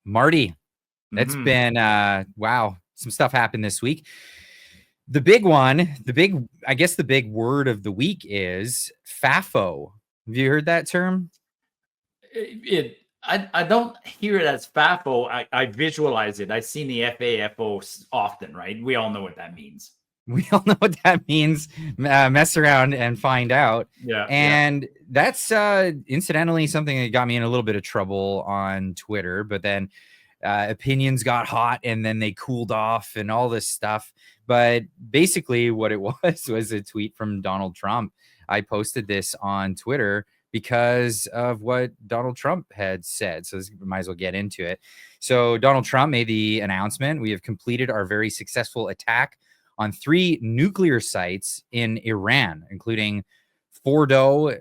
Marty, that's been wow, some stuff happened this week. The big one, I guess the big word of the week is FAFO. Have you heard that term? I don't hear it as FAFO. I visualize it. I've seen the FAFO often, right? We all know what that means. We all know what that means. Mess around and find out. Yeah. And that's incidentally something that got me in a little bit of trouble on Twitter. But then opinions got hot and then they cooled off and all this stuff. But basically, what it was a tweet from Donald Trump. I posted this on Twitter because of what Donald Trump had said. So we might as well get into it. So Donald Trump made the announcement. We have completed our very successful attack on 3 nuclear sites in Iran, including Fordo,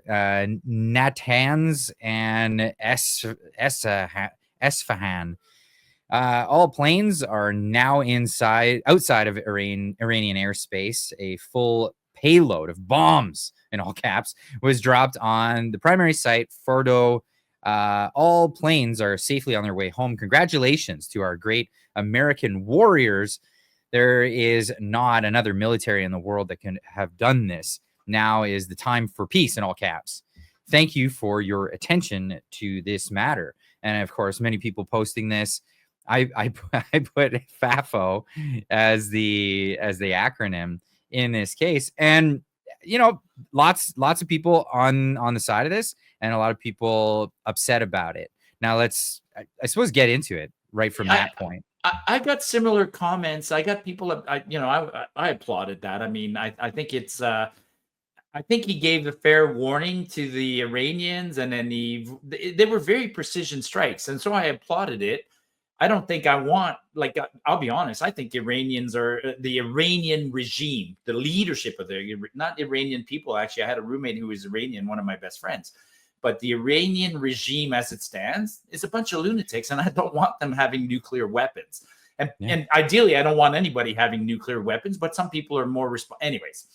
Natanz, and Esfahan. All planes are now outside of Iranian airspace. A full payload of bombs, in all caps, was dropped on the primary site, Fordo. All planes are safely on their way home. Congratulations to our great American warriors. There is not another military in the world that can have done this. Now is the time for peace, in all caps. Thank you for your attention to this matter. And of course, many people posting this. I put FAFO as the acronym in this case, and lots of people on the side of this, and a lot of people upset about it. Now let's, I suppose, get into it right from that point. I got similar comments. I got people, I applauded that. I mean, I think it's, I think he gave a fair warning to the Iranians, and then they were very precision strikes. And so I applauded it. I don't think I want, I'll be honest, I think Iranians are the Iranian regime, the leadership of not Iranian people. Actually, I had a roommate who was Iranian, one of my best friends. But the Iranian regime as it stands is a bunch of lunatics, and I don't want them having nuclear weapons. And ideally, I don't want anybody having nuclear weapons, but some people are more anyways.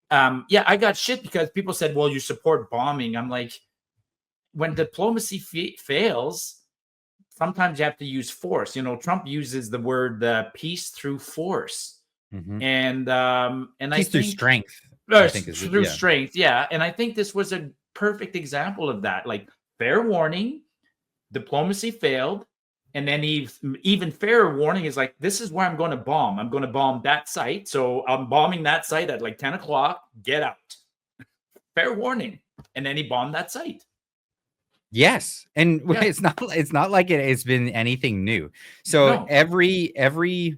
I got shit because people said, well, you support bombing. I'm like, when diplomacy fails, sometimes you have to use force. Trump uses the word peace through force. And peace through strength. I think through strength, yeah. And I think this was a perfect example of that. Like, fair warning, diplomacy failed, and then even fairer warning is like, this is where I'm going to bomb. I'm going to bomb that site, so I'm bombing that site at like 10 o'clock. Get out. Fair warning. And then he bombed that site. Yes, and it's not like it's been anything new. So every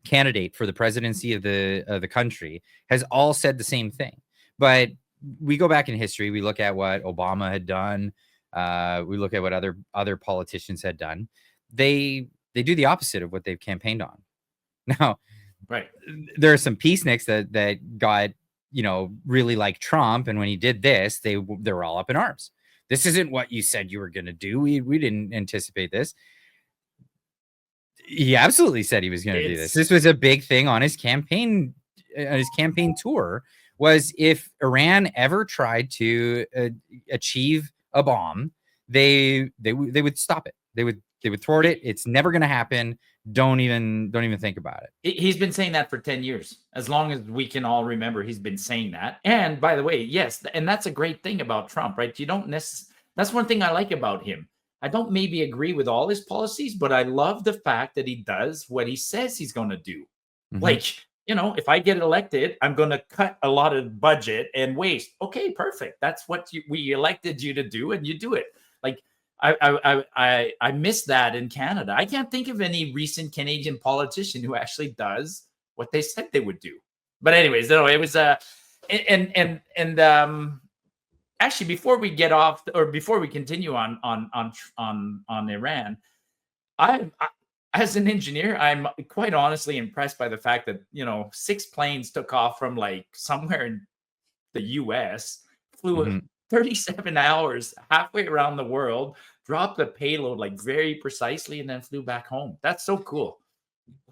candidate for the presidency of the country has all said the same thing. But we go back in history, we look at what Obama had done, we look at what other politicians had done. They do the opposite of what they've campaigned on. Now, there are some peaceniks that got, really like Trump, and when he did this, they were all up in arms. This isn't what you said you were going to do. We didn't anticipate this. He absolutely said he was going to do this. This was a big thing on his campaign tour. Was if Iran ever tried to achieve a bomb, they would stop it. They would thwart it. It's never going to happen. Don't even think about it. He's been saying that for 10 years. As long as we can all remember, he's been saying that. And by the way, yes, and that's a great thing about Trump, right? That's one thing I like about him. I don't maybe agree with all his policies, but I love the fact that he does what he says he's going to do. Like, if I get elected, I'm going to cut a lot of budget and waste. Okay, perfect. That's what we elected you to do, and you do it. Like, I miss that in Canada. I can't think of any recent Canadian politician who actually does what they said they would do. But anyways, it was actually, before we get off, or before we continue on Iran, I as an engineer, I'm quite honestly impressed by the fact that 6 planes took off from like somewhere in the U.S., flew 37 hours halfway around the world, dropped the payload like very precisely, and then flew back home. That's so cool.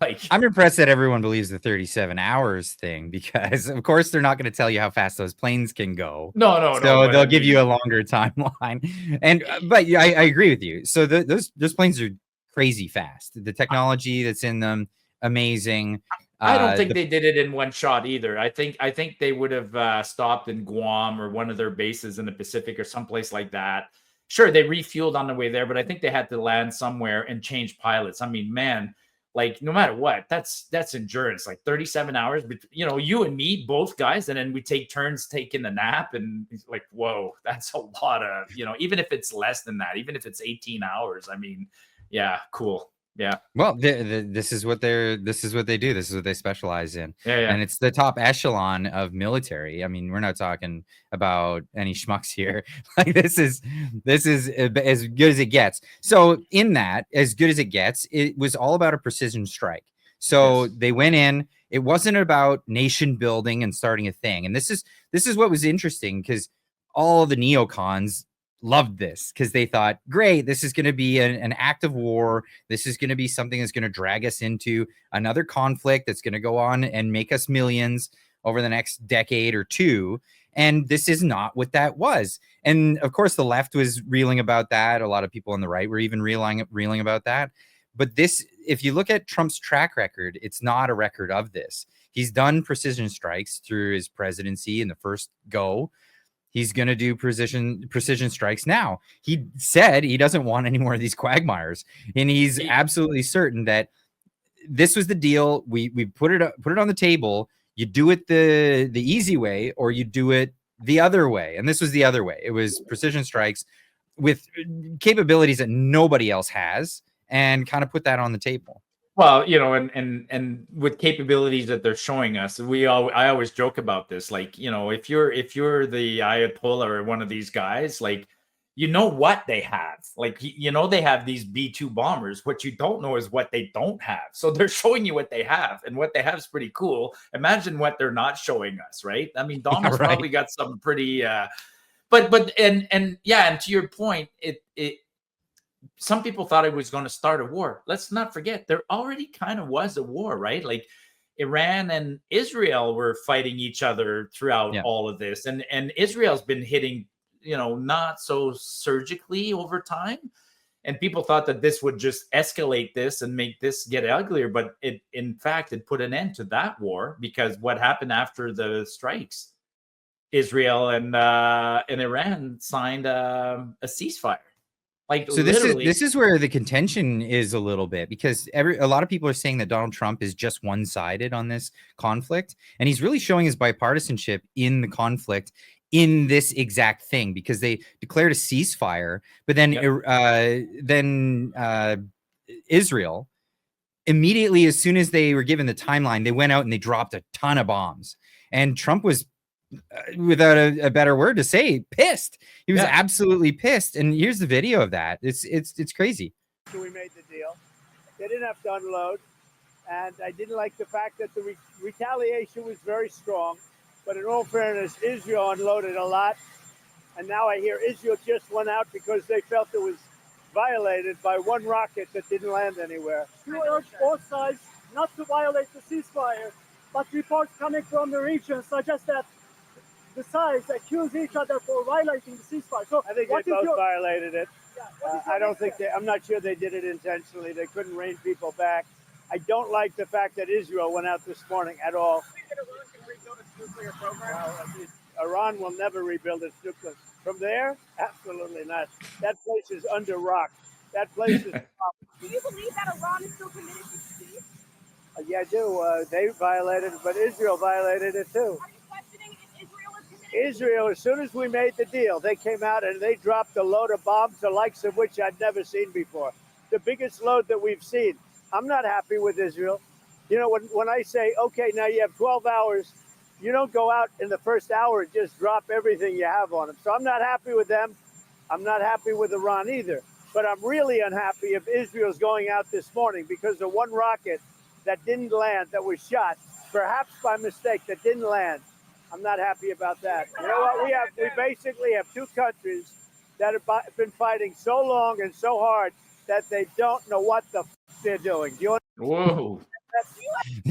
Like, I'm impressed that everyone believes the 37 hours thing, because of course they're not going to tell you how fast those planes can go. no, So but I they'll give you a mean, longer timeline. And but yeah, I agree with you. So those planes are crazy fast. The technology that's in them, amazing. I don't think The they did it in one shot either. I think they would have stopped in Guam or one of their bases in the Pacific or someplace like that. Sure, they refueled on the way there, but I think they had to land somewhere and change pilots. I mean, man, like no matter what, that's endurance. Like 37 hours, but you know, you and me, both guys, and then we take turns taking a nap, and it's like, whoa, that's a lot of, you know, even if it's less than that, even if it's 18 hours. I mean, yeah, cool. Yeah. Well, this is what this is what they do. This is what they specialize in, Yeah, yeah. and it's the top echelon of military. I mean, we're not talking about any schmucks here. Like this is as good as it gets. So in that, as good as it gets, it was all about a precision strike. So Yes. they went in. It wasn't about nation building and starting a thing. And this is what was interesting, because all the neocons loved this, because they thought, great, this is going to be an act of war. This is going to be something that's going to drag us into another conflict that's going to go on and make us millions over the next decade or two. And this is not what that was. And of course, the left was reeling about that. A lot of people on the right were even reeling about that. But this, if you look at Trump's track record, it's not a record of this. He's done precision strikes through his presidency in the first go. He's going to do precision strikes now. He said he doesn't want any more of these quagmires, and he's absolutely certain that this was the deal. We put it on the table. You do it the easy way, or you do it the other way. And this was the other way. It was precision strikes with capabilities that nobody else has, and kind of put that on the table. Well, you know, and with capabilities that they're showing us, I always joke about this. Like, you know, if you're the Ayatollah or one of these guys, like, you know what they have. Like, you know, they have these B-2 bombers. What you don't know is what they don't have. So they're showing you what they have, and what they have is pretty cool. Imagine what they're not showing us, right? I mean, Donald's Yeah, right. probably got some pretty but and yeah, and to your point, it some people thought it was going to start a war. Let's not forget, there already kind of was a war, right? Like Iran and Israel were fighting each other throughout Yeah. all of this, and Israel's been hitting, you know, not so surgically over time. And people thought that this would just escalate this and make this get uglier, but it, in fact, it put an end to that war, because what happened after the strikes, Israel and Iran signed a ceasefire. Like So this literally, is where the contention is a little bit, because a lot of people are saying that Donald Trump is just one-sided on this conflict, and he's really showing his bipartisanship in the conflict in this exact thing, because they declared a ceasefire, but then Israel immediately, as soon as they were given the timeline, they went out and they dropped a ton of bombs, and Trump was, without a better word to say, pissed. He was absolutely pissed. And here's the video of that. It's crazy. We made the deal. They didn't have to unload, and I didn't like the fact that the retaliation was very strong. But in all fairness, Israel unloaded a lot, and now I hear Israel just went out because they felt it was violated by one rocket that didn't land anywhere. We urge both sides not to violate the ceasefire, but reports coming from the region suggest that the sides accuse each other for violating the ceasefire. So I think they both violated it. I don't think I'm not sure they did it intentionally. They couldn't rein people back. I don't like the fact that Israel went out this morning at all. Iran can rebuild its nuclear program? Well, Iran will never rebuild its nuclear. From there, absolutely not. That place is under rock. That place is. Do you believe that Iran is still committed to peace? Yeah, I do. They violated it, but Israel violated it too. Are you questioning if Israel is committed? Israel, as soon as we made the deal, they came out and they dropped a load of bombs, the likes of which I'd never seen before. The biggest load that we've seen. I'm not happy with Israel. You know, when I say, okay, now you have 12 hours, you don't go out in the first hour and just drop everything you have on them. So I'm not happy with them. I'm not happy with Iran either. But I'm really unhappy if Israel's going out this morning because of one rocket that didn't land, that was shot, perhaps by mistake, that didn't land. I'm not happy about that. You know what? We basically have two countries that have been fighting so long and so hard that they don't know what the they're doing. Do you Whoa.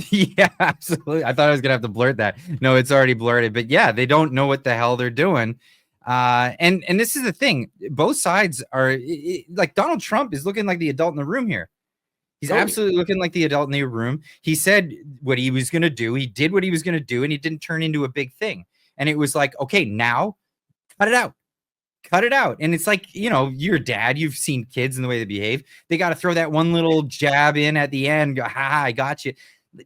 Yeah, absolutely. I thought I was gonna have to blurt that. No, it's already blurted. But yeah, they don't know what the hell they're doing. And this is the thing. Both sides are like Donald Trump is looking like the adult in the room here. He's absolutely looking like the adult in the room. He said what he was gonna do. He did what he was gonna do, and he didn't turn into a big thing. And it was like, okay, now cut it out. Cut it out. And it's like, you know, you're a dad, you've seen kids and the way they behave. They got to throw that one little jab in at the end. Go, ha, I got you.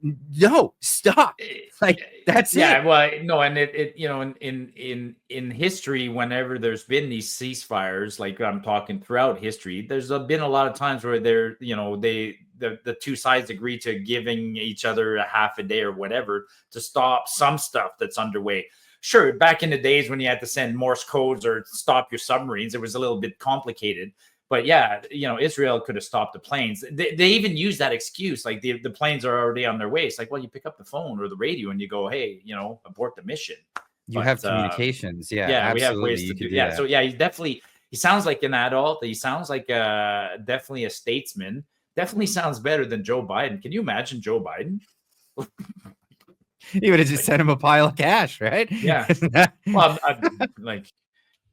No, stop. Like that's yeah, it. well, no, and it you know, in history, whenever there's been these ceasefires, like I'm talking throughout history, there's been a lot of times where they're, you know, the two sides agree to giving each other a half a day or whatever to stop some stuff that's underway. Sure, back in the days when you had to send Morse codes or stop your submarines, it was a little bit complicated. But yeah, you know, Israel could have stopped the planes. They even use that excuse, like the planes are already on their way. It's like, well, you pick up the phone or the radio and you go, hey, you know, abort the mission. You have communications. Yeah, yeah, absolutely. we have ways to do. Yeah, so yeah, he sounds like an adult. He sounds like definitely a statesman. Definitely sounds better than Joe Biden. Can you imagine Joe Biden? You would have just sent him a pile of cash, right? Yeah. Well, I'm like,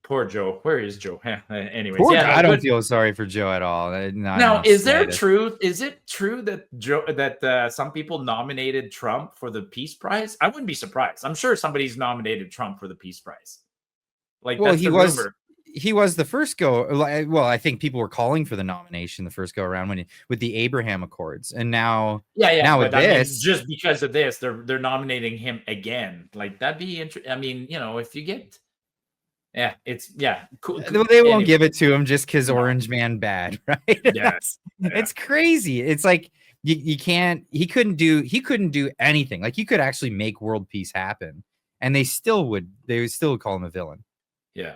poor Joe. Where is Joe? Anyways, I don't feel sorry for Joe at all. Now, is there truth? Is it true that some people nominated Trump for the Peace Prize? I wouldn't be surprised. I'm sure somebody's nominated Trump for the Peace Prize. Like, well, he was the first go. Well, I think people were calling for the nomination the first go around with the Abraham Accords, and now now with this, just because of this, they're nominating him again. Like that'd be interesting. I mean, you know, if you get, cool. They won't give it to him just because Orange Man bad, right? Yeah, it's crazy. It's like you can't. He couldn't do anything. Like you could actually make world peace happen, and they would still call him a villain. Yeah.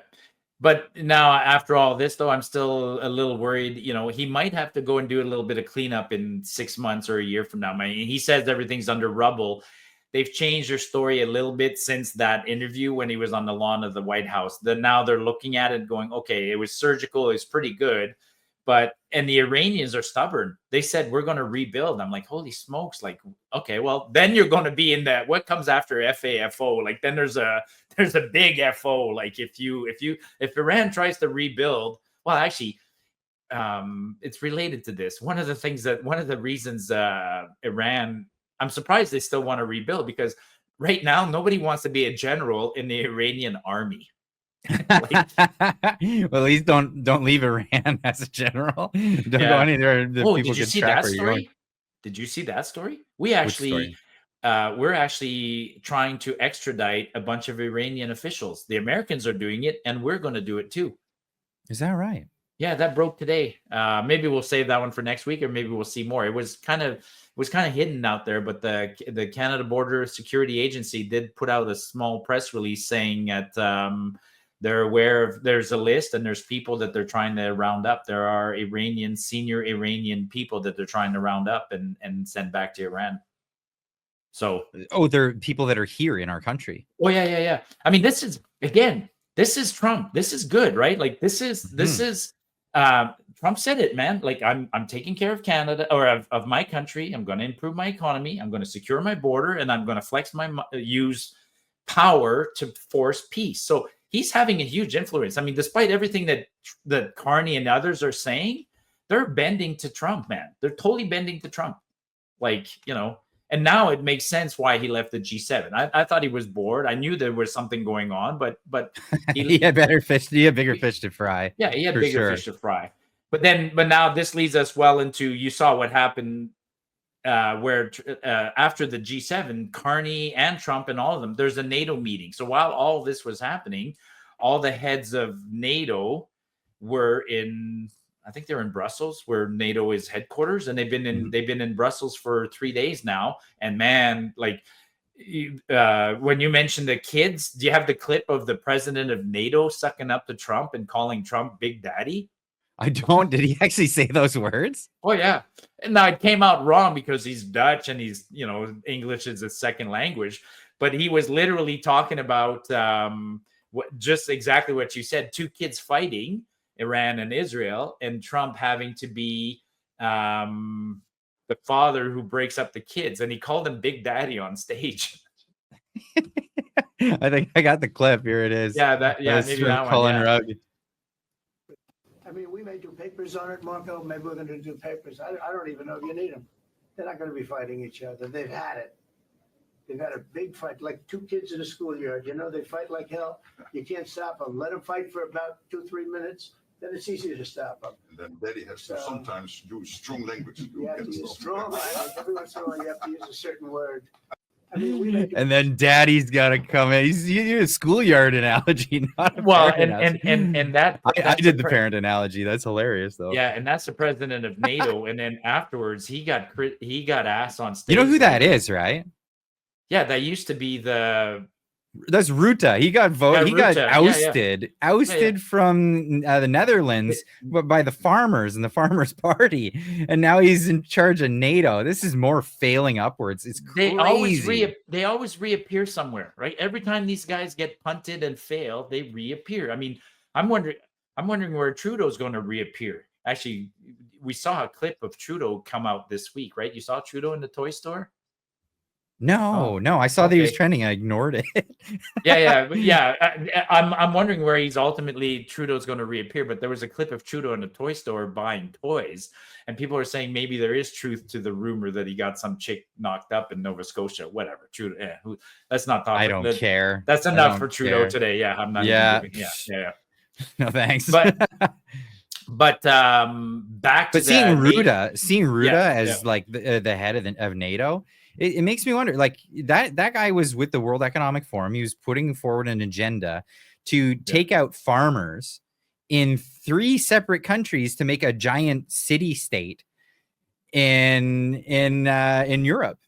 But now, after all this, though, I'm still a little worried. You know, he might have to go and do a little bit of cleanup in 6 months or a year from now. He says everything's under rubble. They've changed their story a little bit since that interview when he was on the lawn of the White House. Now they're looking at it going, okay, it was surgical. It was pretty good. And the Iranians are stubborn. They said, we're going to rebuild. I'm like, holy smokes. Like, okay, well, then you're going to be in that. What comes after FAFO? Like, then there's a big FO. Like if Iran tries to rebuild, well, actually, it's related to this. One of the reasons Iran, I'm surprised they still want to rebuild because right now, nobody wants to be a general in the Iranian army. Well, at least don't leave Iran as a general. Don't go anywhere. Did you see that story? Did you see that story? We actually, we're actually trying to extradite a bunch of Iranian officials. The Americans are doing it, and we're going to do it too. Is that right? Yeah, that broke today. Maybe we'll save that one for next week, or maybe we'll see more. It was kind of hidden out there, but the Canada Border Security Agency did put out a small press release saying that they're aware of there's a list and there's people that they're trying to round up. There are senior Iranian people that they're trying to round up and send back to Iran. So, they're people that are here in our country. Oh yeah. I mean, this is Trump. This is good, right? Like this is Trump said it, man. Like I'm taking care of Canada or of my country. I'm going to improve my economy. I'm going to secure my border, and I'm going to use power to force peace. So he's having a huge influence. I mean, despite everything that Carney and others are saying, they're bending to Trump, man. They're totally bending to Trump. Like, you know, and now it makes sense why he left the G7. I thought he was bored. I knew there was something going on, but he had bigger fish to fry. Yeah, he had bigger fish to fry. But now this leads us well into, you saw what happened where after the G7, Carney and Trump and all of them, there's a NATO meeting. So while all this was happening, all the heads of NATO were I think they're in Brussels, where NATO is headquarters, and they've been in Brussels for 3 days now. And man, like when you mentioned the kids, do you have the clip of the president of NATO sucking up to Trump and calling Trump Big Daddy? I don't. Did he actually say those words? Oh yeah. And now it came out wrong because he's Dutch and he's, you know, English is a second language, but he was literally talking about just exactly what you said, two kids fighting, Iran and Israel, and Trump having to be the father who breaks up the kids, and he called him Big Daddy on stage. I think I got the clip. Here it is. Yeah, That's maybe from that one. Cullen Yeah. Rugg. I mean, we may do papers on it, Marco. Maybe we're going to do papers. I don't even know if you need them. They're not going to be fighting each other. They've had it. They've had a big fight, like two kids in a schoolyard. You know, they fight like hell. You can't stop them. Let them fight for about 2-3 minutes. Then it's easier to stop them. And then Daddy has to sometimes use strong language. You have to use strong language. Every once in a while, you have to use a certain word. I mean, we make And then Daddy's got to come in. He's a schoolyard analogy, not a Well, parent analogy. and that I did the parent analogy. That's hilarious, though. Yeah, and that's the president of NATO. And then afterwards, he got asked on stage. You know who that is, right? Yeah, that used to be That's Ruta. He got voted. Yeah, He got Rutte. ousted from the Netherlands by the farmers and the Farmers Party, and now he's in charge of NATO. This is more failing upwards. It's crazy. They always reappear somewhere, right? Every time these guys get punted and fail, they reappear. I mean, I'm wondering where Trudeau's going to reappear. Actually, we saw a clip of Trudeau come out this week, right? You saw Trudeau in the toy store? No, I saw that he was trending. I ignored it. I'm wondering where he's ultimately Trudeau's going to reappear. But there was a clip of Trudeau in a toy store buying toys, and people are saying maybe there is truth to the rumor that he got some chick knocked up in Nova Scotia. Whatever, Trudeau. Let's not talk. I don't care. That's enough for Trudeau today. Yeah, I'm not. Yeah, yeah. No thanks. But back to seeing Ruta as like the head of NATO. It makes me wonder, like that guy was with the World Economic Forum. He was putting forward an agenda to take out farmers in 3 separate countries to make a giant city state in Europe.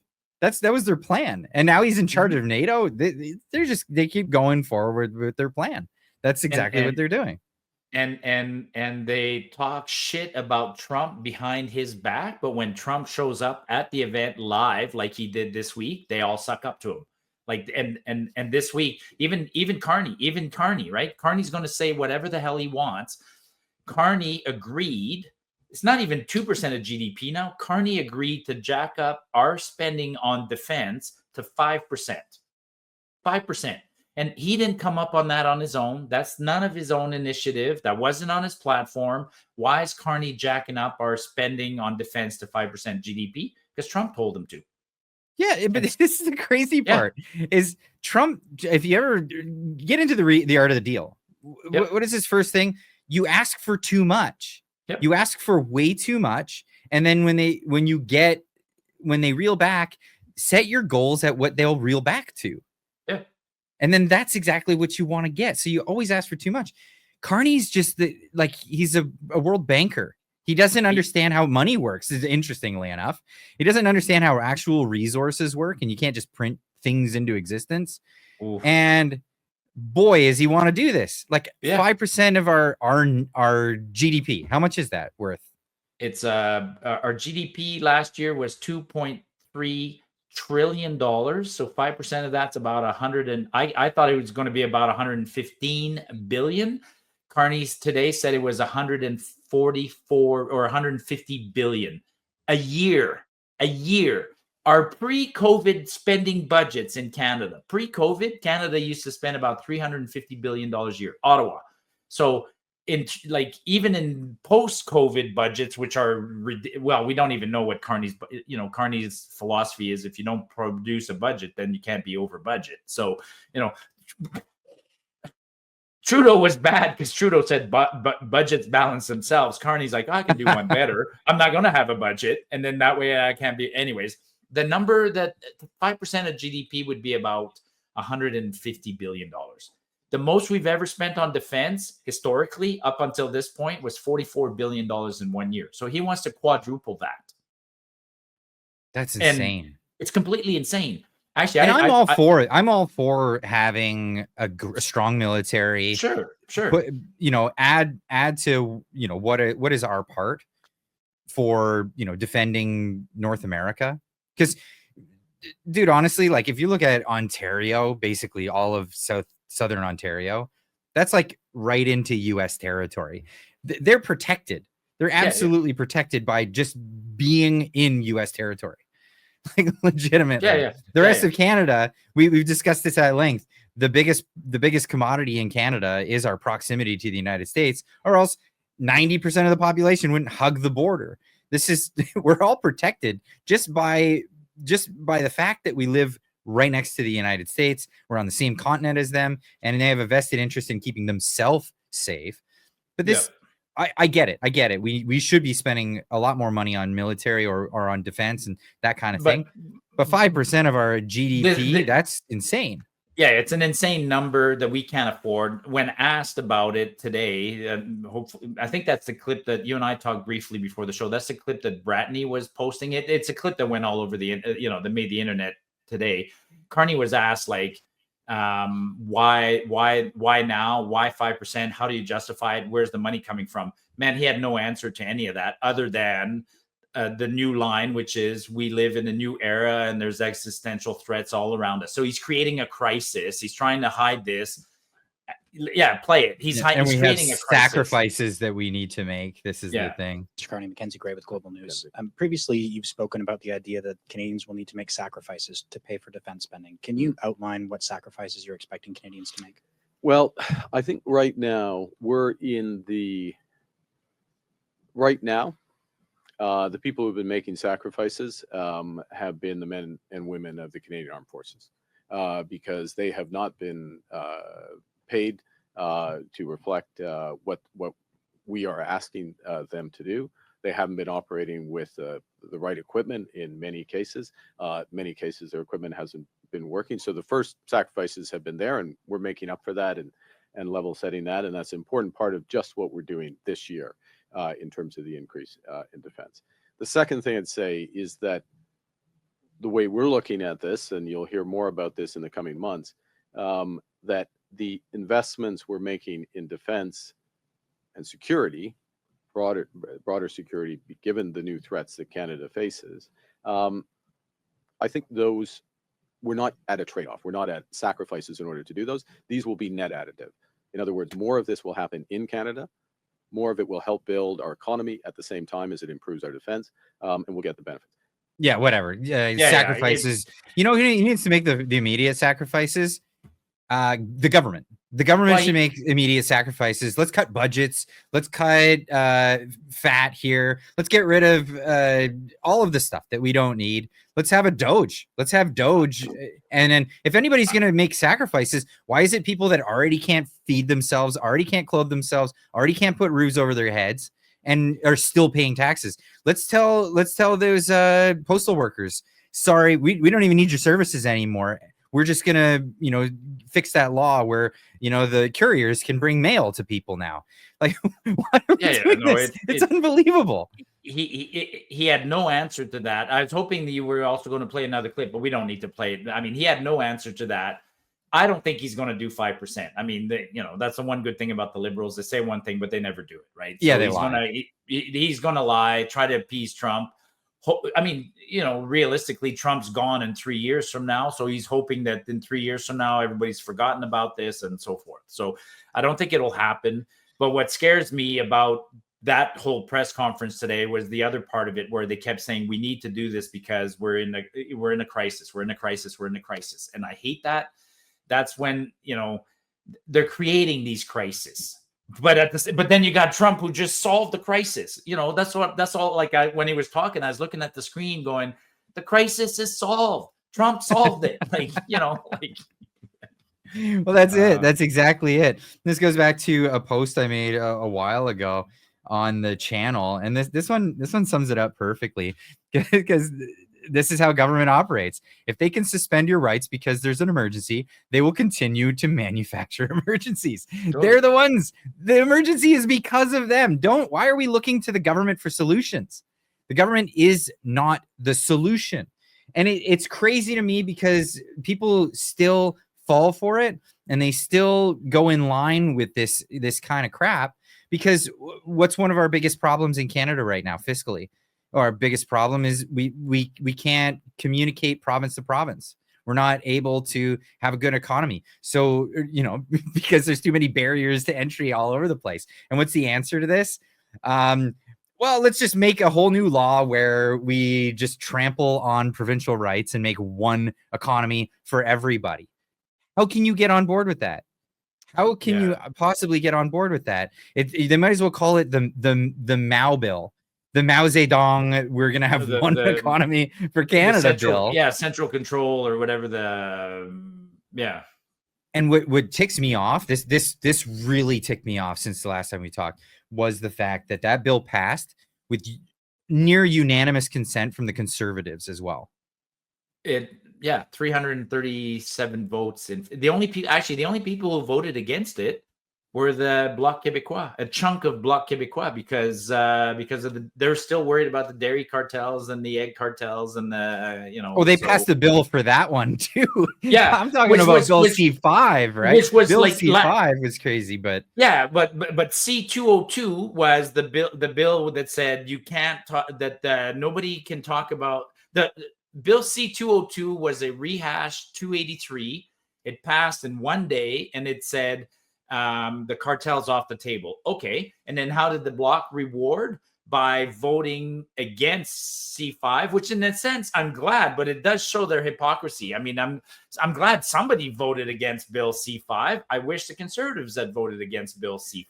That was their plan. And now he's in charge of NATO. They keep going forward with their plan. That's exactly what they're doing. And they talk shit about Trump behind his back, but when Trump shows up at the event live, like he did this week, they all suck up to him. Like and this week, even Carney, right? Carney's going to say whatever the hell he wants. Carney agreed. It's not even 2% of GDP now. Carney agreed to jack up our spending on defense to 5%. 5%. And he didn't come up on that on his own. That's none of his own initiative. That wasn't on his platform. Why is Carney jacking up our spending on defense to 5% GDP? Because Trump told him to. Yeah, but this is the crazy part. Is Trump, if you ever get into the art of the deal, what is his first thing? You ask for too much. Yep. You ask for way too much. And then when they reel back, set your goals at what they'll reel back to. And then that's exactly what you want to get. So you always ask for too much. Carney's just he's a world banker. He doesn't understand how money works, interestingly enough. He doesn't understand how actual resources work, and you can't just print things into existence. Oof. And boy, does he want to do this. 5% of our GDP. How much is that worth? It's our GDP last year was $2.3 trillion. So 5% of that's about 100 and I thought it was going to be about 115 billion. Carney's today said it was 144 or 150 billion a year. Our pre-COVID spending budgets in Canada. Pre-COVID, Canada used to spend about $350 billion a year. Ottawa. So even in post-COVID budgets, which are, we don't even know what Carney's philosophy is. If you don't produce a budget, then you can't be over budget. So, Trudeau was bad because Trudeau said budgets balance themselves. Carney's like, I can do one better. I'm not going to have a budget. And then that way I can't be. Anyways, the number that 5% of GDP would be about $150 billion. The most we've ever spent on defense historically up until this point was $44 billion in 1 year. So he wants to quadruple that. That's insane. And it's completely insane. Actually, and I'm all for it. I'm all for having a strong military. Sure. Put, add to, what is our part for, defending North America? Because, dude, honestly, if you look at Ontario, basically all of Southern Ontario, that's right into U.S. territory. They're protected. They're absolutely protected by just being in U.S. territory, like legitimately. The rest of Canada, we've discussed this at length. The biggest commodity in Canada is our proximity to the United States, or else 90% of the population wouldn't hug the border. We're all protected just by the fact that we live right next to the United States. We're on the same continent as them, and they have a vested interest in keeping themselves safe. But this, I get it. We should be spending a lot more money on military or on defense and that kind of thing. But 5% of our GDP, that's insane. Yeah, it's an insane number that we can't afford. When asked about it today, hopefully, I think that's the clip that you and I talked briefly before the show. That's the clip that Bratney was posting. It's a clip that went all over that made the internet today. Carney was asked, like, why now? Why 5%? How do you justify it? Where's the money coming from? Man, he had no answer to any of that other than the new line, which is we live in a new era and there's existential threats all around us. So he's creating a crisis. He's trying to hide this. Yeah, play it. He's creating a crisis. Sacrifices that we need to make. This is the thing. Mr. Carney, Mackenzie Gray with Global News. Previously, you've spoken about the idea that Canadians will need to make sacrifices to pay for defense spending. Can you outline what sacrifices you're expecting Canadians to make? Well, I think right now the people who've been making sacrifices have been the men and women of the Canadian Armed Forces because they have not been paid to reflect what we are asking them to do. They haven't been operating with the right equipment in many cases. Many cases, their equipment hasn't been working. So the first sacrifices have been there, and we're making up for that and level setting that. And that's an important part of just what we're doing this year in terms of the increase in defense. The second thing I'd say is that the way we're looking at this, and you'll hear more about this in the coming months, that the investments we're making in defense and security, broader security, given the new threats that Canada faces, I think those, we're not at a trade-off. We're not at sacrifices in order to do those. These will be net additive. In other words, more of this will happen in Canada. More of it will help build our economy at the same time as it improves our defense, and we'll get the benefits. Yeah, whatever. Sacrifices. You know who needs to make the immediate sacrifices? The government. The government should make immediate sacrifices. Let's cut budgets. Let's cut fat here. Let's get rid of all of the stuff that we don't need. Let's have a Doge. Let's have Doge. And then if anybody's going to make sacrifices, why is it people that already can't feed themselves, already can't clothe themselves, already can't put roofs over their heads, and are still paying taxes? Let's tell those postal workers, sorry, we don't even need your services anymore. We're just gonna, fix that law where, the couriers can bring mail to people now. Like, why are we doing this? It's unbelievable. He had no answer to that. I was hoping that you were also going to play another clip, but we don't need to play it. I mean, he had no answer to that. I don't think he's going to do 5%. I mean, that's the one good thing about the Liberals. They say one thing, but they never do it, right? Yeah, so they lie. He's going to lie, try to appease Trump. I mean, realistically, Trump's gone in 3 years from now. So he's hoping that in 3 years from now, everybody's forgotten about this and so forth. So I don't think it'll happen. But what scares me about that whole press conference today was the other part of it, where they kept saying, we need to do this because we're in a crisis. We're in a crisis. We're in a crisis. And I hate that. That's when, they're creating these crises. But then you got Trump, who just solved the crisis. That's all. Like, when he was talking, I was looking at the screen going, the crisis is solved. Trump solved it. Well, that's it. That's exactly it. This goes back to a post I made a while ago on the channel. And this one sums it up perfectly, because this is how government operates. If they can suspend your rights because there's an emergency, they will continue to manufacture emergencies. Sure. They're the ones. The emergency is because of them. Why are we looking to the government for solutions? The government is not the solution. And it's crazy to me because people still fall for it and they still go in line with this kind of crap, because what's one of our biggest problems in Canada right now fiscally? Our biggest problem is we can't communicate province to province. We're not able to have a good economy. So, because there's too many barriers to entry all over the place. And what's the answer to this? well, let's just make a whole new law where we just trample on provincial rights and make one economy for everybody. How can you get on board with that? How can you possibly get on board with that? They might as well call it the Mao bill, the Mao Zedong. We're gonna have one economy for Canada bill. Yeah, central control or whatever yeah. And what ticks me off, this really ticked me off since the last time we talked, was the fact that bill passed with near unanimous consent from the Conservatives as well. 337 votes. And the only people who voted against it were the Bloc Québécois, a chunk of Bloc Québécois, because they're still worried about the dairy cartels and the egg cartels and they passed the bill for that one too. Yeah, I'm talking about Bill C5, right? Which was Bill C5 was crazy, but C202 was the bill that said you can't talk, that nobody can talk about the Bill C202 was a rehash 283. It passed in one day, and it said the cartel's off the table. Okay, and then how did the Bloc reward? By voting against C5, which in a sense I'm glad, but it does show their hypocrisy. I mean, I'm glad somebody voted against Bill C5. I wish the Conservatives had voted against Bill C5.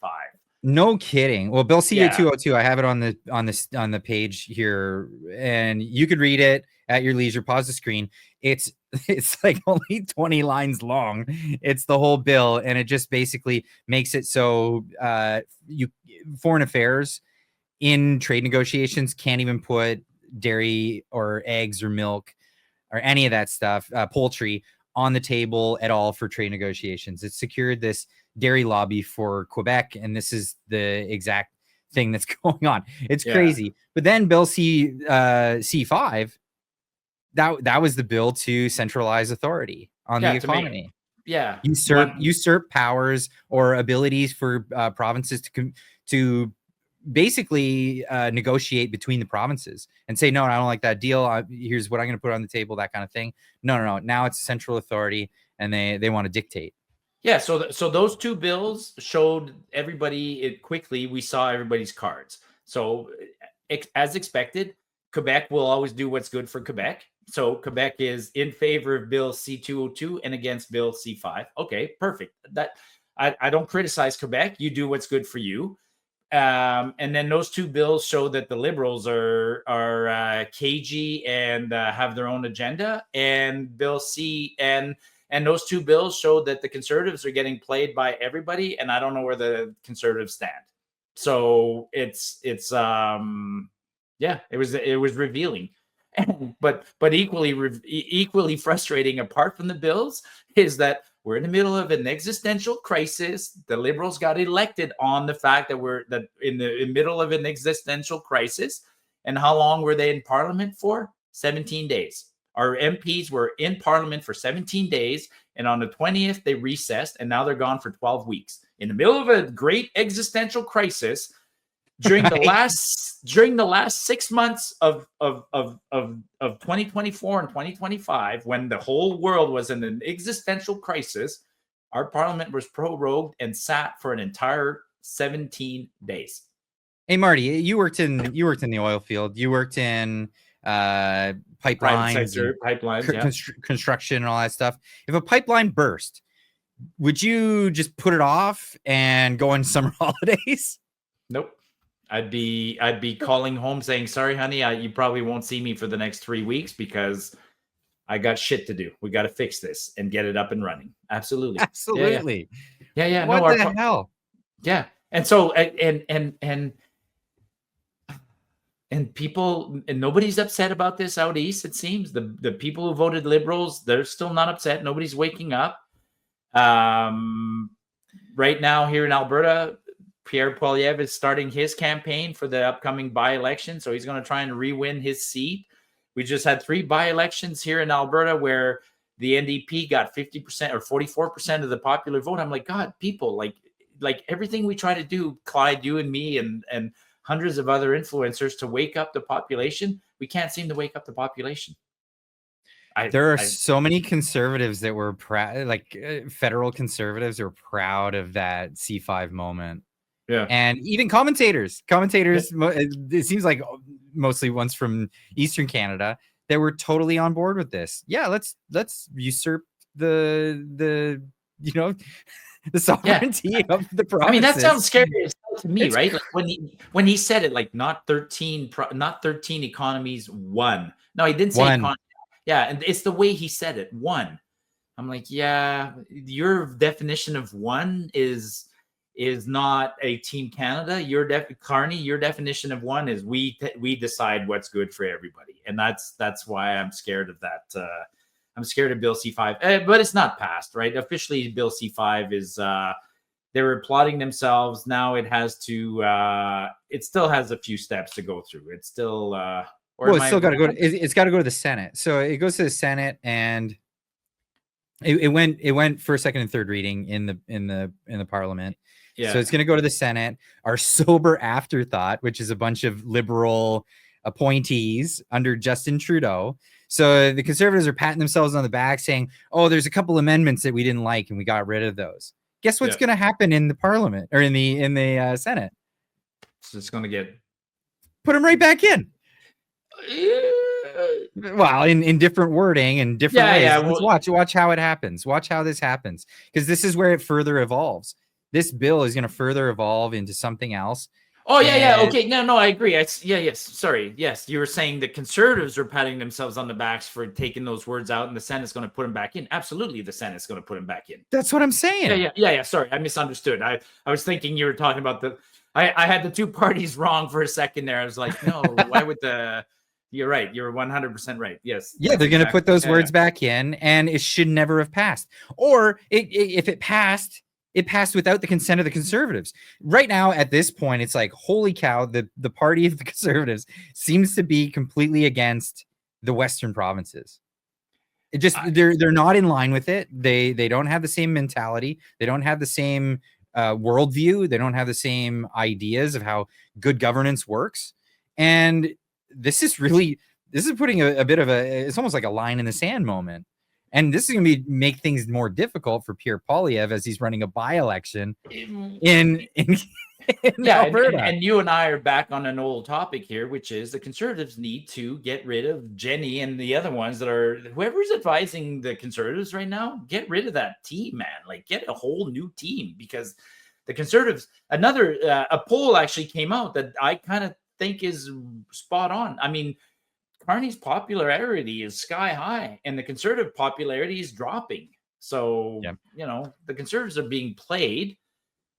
No kidding. Well, Bill C202, I have it on the page here, and you could read it at your leisure. Pause the screen. It's like only 20 lines long. It's the whole bill, and it just basically makes it so foreign affairs in trade negotiations can't even put dairy or eggs or milk or any of that stuff, poultry, on the table at all for trade negotiations. It's secured this dairy lobby for Quebec, and this is the exact thing that's going on. It's crazy. But then Bill C5, that was the bill to centralize authority on the economy. Usurp powers or abilities for provinces to basically negotiate between the provinces and say, no, I don't like that deal. Here's what I'm going to put on the table, that kind of thing. No. Now it's central authority, and they want to dictate. Yeah, so those two bills showed everybody quickly. We saw everybody's cards. So as expected, Quebec will always do what's good for Quebec. So Quebec is in favor of Bill C202 and against Bill C5. Okay, perfect. That I don't criticize Quebec. You do what's good for you. And then those two bills show that the Liberals are cagey and have their own agenda. And Bill C and those two bills showed that the Conservatives are getting played by everybody, and I don't know where the Conservatives stand. So it was revealing. but equally frustrating, apart from the bills, is that we're in the middle of an existential crisis. The Liberals got elected on the fact that we're in the middle of an existential crisis. And how long were they in Parliament for? 17 days. Our MPs were in Parliament for 17 days, and on the 20th they recessed, and now they're gone for 12 weeks. In the middle of a great existential crisis, during the last 6 months of 2024 and 2025, when the whole world was in an existential crisis, our Parliament was prorogued and sat for an entire 17 days. Hey Marty, you worked in the oil field. You worked in pipelines, construction, and all that stuff. If a pipeline burst, would you just put it off and go on summer holidays? Nope. I'd be calling home saying, sorry, honey, you probably won't see me for the next 3 weeks because I got shit to do. We got to fix this and get it up and running. Absolutely. Yeah. What the hell? Yeah. And so, and people, and nobody's upset about this out east, it seems. The people who voted Liberals, they're still not upset. Nobody's waking up. Right now here in Alberta, Pierre Poilievre is starting his campaign for the upcoming by-election, so he's going to try and re-win his seat. We just had 3 by-elections here in Alberta where the NDP got 50% or 44% of the popular vote. I'm like, God, people, like everything we try to do, Clyde, you and me, and hundreds of other influencers to wake up the population, we can't seem to wake up the population. There are so many conservatives that were proud, federal conservatives are proud of that C5 moment. Yeah. And even commentators, it seems like mostly ones from Eastern Canada that were totally on board with this. Yeah, let's usurp the the sovereignty of the provinces. I mean, that sounds scary as hell to me, It's right? Like when he said it, like not 13 economies, one. No, he didn't say One. economy. Yeah, and it's the way he said it, one. I'm like, yeah, your definition of one is not a Team Canada. Carney, your definition of one is we decide what's good for everybody, and that's why I'm scared of that. I'm scared of Bill C5, but it's not passed, right? Officially, Bill C5 is they were applauding themselves. Now it has to. It still has a few steps to go through. It's still. It's still got to go. It's got to go to the Senate. So it goes to the Senate, and it went first, second, and third reading in the Parliament. Yeah. So it's going to go to the Senate. Our sober afterthought, which is a bunch of Liberal appointees under Justin Trudeau. So the Conservatives are patting themselves on the back saying, oh, there's a couple amendments that we didn't like and we got rid of those. Guess what's going to happen in the Parliament or in the Senate? So it's going to get put them right back in. Well, in different wording and different ways. Yeah. Let's watch how it happens. Watch how this happens, because this is where it further evolves. This bill is going to further evolve into something else. Oh, yeah. Okay. No, I agree. Yes. Sorry. Yes. You were saying the Conservatives are patting themselves on the backs for taking those words out, and the Senate's going to put them back in. Absolutely. The Senate's going to put them back in. That's what I'm saying. Yeah. Sorry. I misunderstood. I was thinking you were talking about I had the two parties wrong for a second there. I was like, no, why would you're right. You're 100% right. Yes. Yeah. They're going to put those words back in, and it should never have passed. Or if it passed, it passed without the consent of the Conservatives. Right now, at this point, it's like, holy cow, the party of the Conservatives seems to be completely against the Western provinces. It just they're not in line with it. They don't have the same mentality. They don't have the same worldview. They don't have the same ideas of how good governance works. And this is putting a bit of it's almost like a line in the sand moment. And this is going to make things more difficult for Pierre Poilievre as he's running a by-election in Alberta. And you and I are back on an old topic here, which is the Conservatives need to get rid of Jenny and the other ones that are whoever's advising the Conservatives right now. Get rid of that team, man. Like, get a whole new team, because the Conservatives. A poll actually came out that I kind of think is spot on. I mean, Carney's popularity is sky high, and the Conservative popularity is dropping. So, the Conservatives are being played.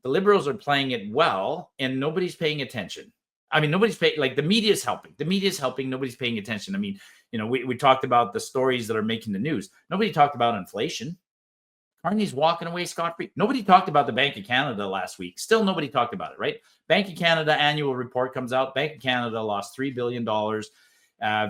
The Liberals are playing it well, and nobody's paying attention. I mean, nobody's paying, like, the media is helping. The media is helping. Nobody's paying attention. I mean, we talked about the stories that are making the news. Nobody talked about inflation. Carney's walking away scot-free. Nobody talked about the Bank of Canada last week. Still nobody talked about it, right? Bank of Canada annual report comes out. Bank of Canada lost $3 billion.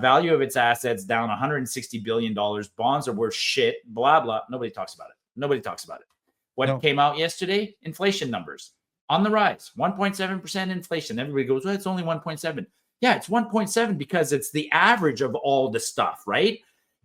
Value of its assets down $160 billion. Bonds are worth shit, blah, blah. Nobody talks about it. What came out yesterday? Inflation numbers on the rise, 1.7% inflation. Everybody goes, well, it's only 1.7. Yeah, it's 1.7 because it's the average of all the stuff, right?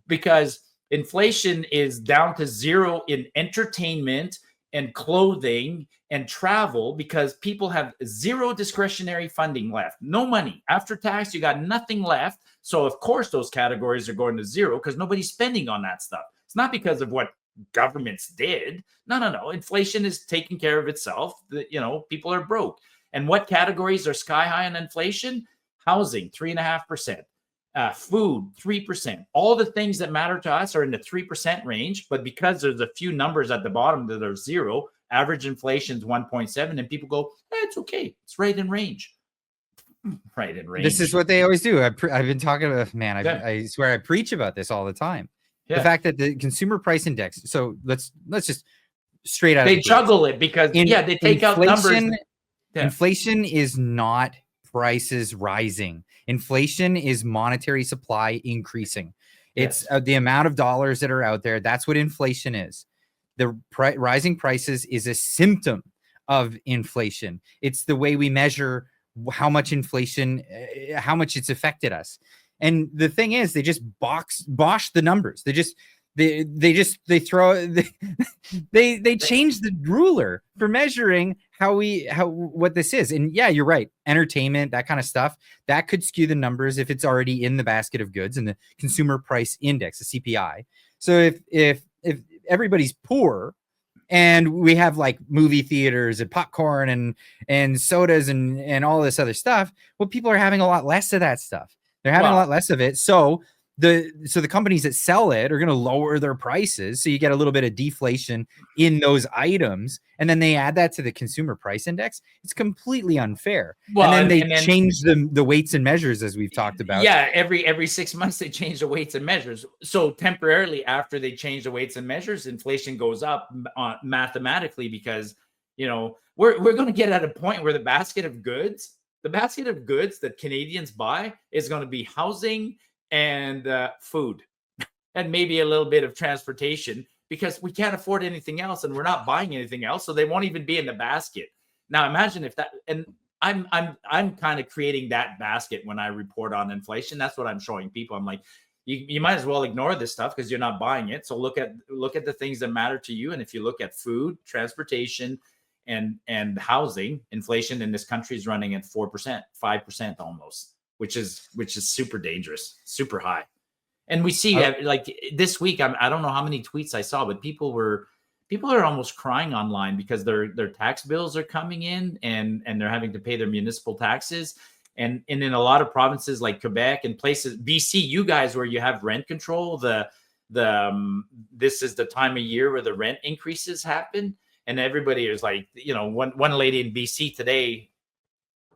Because inflation is down to zero in entertainment and clothing and travel, because people have zero discretionary funding left. No money. After tax, you got nothing left. So, of course, those categories are going to zero because nobody's spending on that stuff. It's not because of what governments did. No. Inflation is taking care of itself. People are broke. And what categories are sky high on inflation? Housing, 3.5%. Food, 3%. All the things that matter to us are in the 3% range, but because there's a few numbers at the bottom that are zero, average inflation is 1.7, and people go, it's okay. It's right in range. Right in range. This is what they always do. I've been talking about, man, I swear I preach about this all the time. Yeah. The fact that the consumer price index, so let's just straight out. They juggle it because they take out numbers. Inflation is not prices rising. Inflation is monetary supply increasing. It's the amount of dollars that are out there. That's what inflation is. The rising prices is a symptom of inflation. It's the way we measure how much inflation, how much it's affected us. And the thing is, they just bosh the numbers. they throw they change the ruler for measuring what this is. And yeah, you're right, entertainment, that kind of stuff, that could skew the numbers if it's already in the basket of goods and the consumer price index, the CPI. So if everybody's poor and we have like movie theaters and popcorn and sodas and all this other stuff, well, people are having a lot less of that stuff. They're having a lot less of it. So the companies that sell it are going to lower their prices. So you get a little bit of deflation in those items. And then they add that to the consumer price index. It's completely unfair. Well, and then they change the weights and measures, as we've talked about. Yeah, every 6 months they change the weights and measures. So temporarily after they change the weights and measures, inflation goes up mathematically, because, you know, we're going to get at a point where the basket of goods that Canadians buy is going to be housing and food and maybe a little bit of transportation, because we can't afford anything else and we're not buying anything else. So they won't even be in the basket. Now imagine if that, and I'm kind of creating that basket when I report on inflation. That's what I'm showing people. I'm like, you might as well ignore this stuff because you're not buying it. So look at the things that matter to you. And if you look at food, transportation, and housing, inflation in this country is running at 4%, 5% almost, which is super dangerous, super high. And we see like this week, I don't know how many tweets I saw, but people are almost crying online because their tax bills are coming in and they're having to pay their municipal taxes. And in a lot of provinces like Quebec and places, BC, you guys, where you have rent control, this is the time of year where the rent increases happen. And everybody is like, you know, one lady in BC today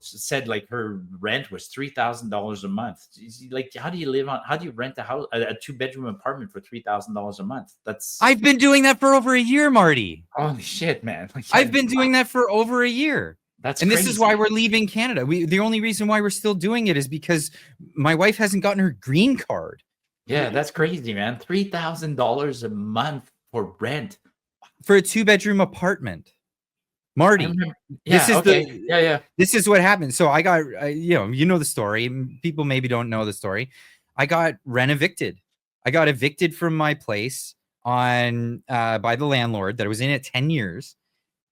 said like her rent was $3,000 a month. Like, how do you rent a house, a 2-bedroom apartment for $3,000 a month? I've been doing that for over a year, Marty. Holy shit, man. Like, I've been doing that for over a year. That's and crazy. This is why we're leaving Canada. The only reason why we're still doing it is because my wife hasn't gotten her green card. Yeah, that's crazy, man. $3,000 a month for rent for a 2-bedroom apartment. Marty, this is what happened. So I got, you know the story. People maybe don't know the story. I got evicted. I got evicted from my place by the landlord that I was in at 10 years,